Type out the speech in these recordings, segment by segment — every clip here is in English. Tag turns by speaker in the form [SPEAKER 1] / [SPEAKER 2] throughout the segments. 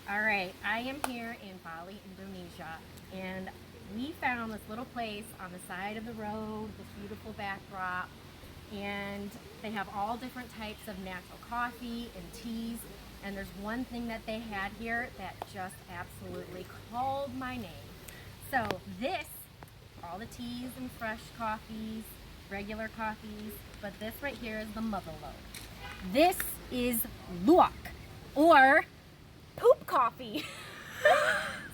[SPEAKER 1] All right, I am here in Bali, Indonesia, and we found this little place on the side of the road, this beautiful backdrop, and they have all different types of natural coffee and teas, and there's one thing that they had here that just absolutely called my name. So this, all the teas and fresh coffees, regular coffees, but this right here is the motherlode. This is luwak, or poop coffee.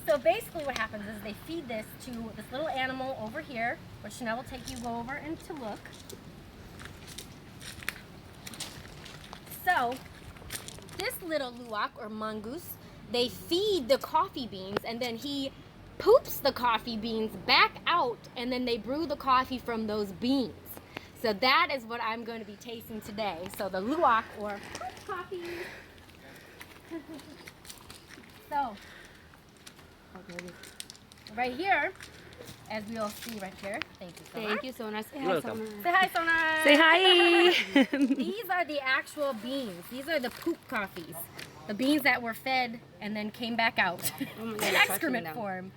[SPEAKER 1] So basically what happens is they feed this to this little animal over here, which Chanel will take you over and to look. So this little luwak or mongoose, they feed the coffee beans and then he poops the coffee beans back out and then they brew the coffee from those beans. So that is what I'm going to be tasting today. So the luwak or poop coffee. So, right here, as we all see right here, thank you so much.
[SPEAKER 2] Thank you, Sona. Say hi,
[SPEAKER 3] Welcome.
[SPEAKER 2] Sona.
[SPEAKER 1] Say hi, Sona.
[SPEAKER 2] Say hi.
[SPEAKER 1] These are the actual beans. These are the poop coffees. The beans that were fed and then came back out
[SPEAKER 2] Oh my God,
[SPEAKER 1] in
[SPEAKER 2] you're
[SPEAKER 1] excrement
[SPEAKER 2] touching them.
[SPEAKER 1] form.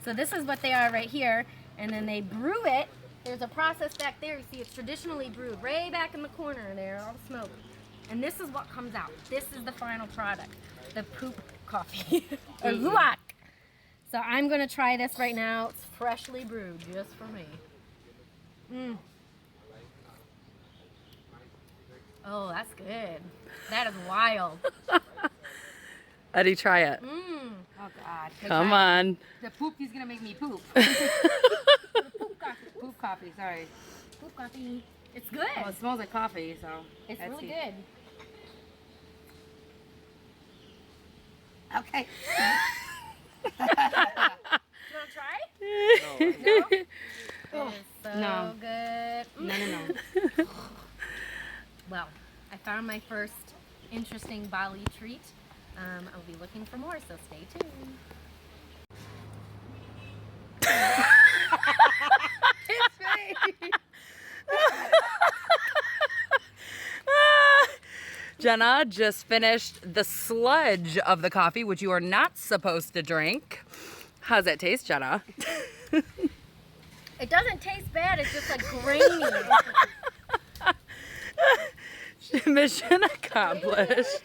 [SPEAKER 1] So this is what they are right here. And then they brew it. There's a process back there. You see it's traditionally brewed way back in the corner there, all the smoke. And this is what comes out. This is the final product, the poop coffee, or luwak. So I'm gonna try this right now. It's freshly brewed just for me. Oh, that's good. That is wild.
[SPEAKER 3] Eddie, try it.
[SPEAKER 1] Oh God.
[SPEAKER 3] Come on.
[SPEAKER 2] The poop is gonna make me poop.
[SPEAKER 1] Poop coffee.
[SPEAKER 2] Poop coffee, sorry.
[SPEAKER 1] Poop coffee. It's good.
[SPEAKER 2] Well, it smells like coffee, so.
[SPEAKER 1] It's
[SPEAKER 2] let's
[SPEAKER 1] really
[SPEAKER 2] see.
[SPEAKER 1] good.
[SPEAKER 2] Okay.
[SPEAKER 1] You wanna try? No. It's so
[SPEAKER 2] No.
[SPEAKER 1] good.
[SPEAKER 2] No.
[SPEAKER 1] Well, I found my first interesting Bali treat. I'll be looking for more, so stay tuned.
[SPEAKER 3] Jenna just finished the sludge of the coffee, which you are not supposed to drink. How's that taste, Jenna?
[SPEAKER 1] It doesn't taste bad, it's just like grainy.
[SPEAKER 3] Mission accomplished.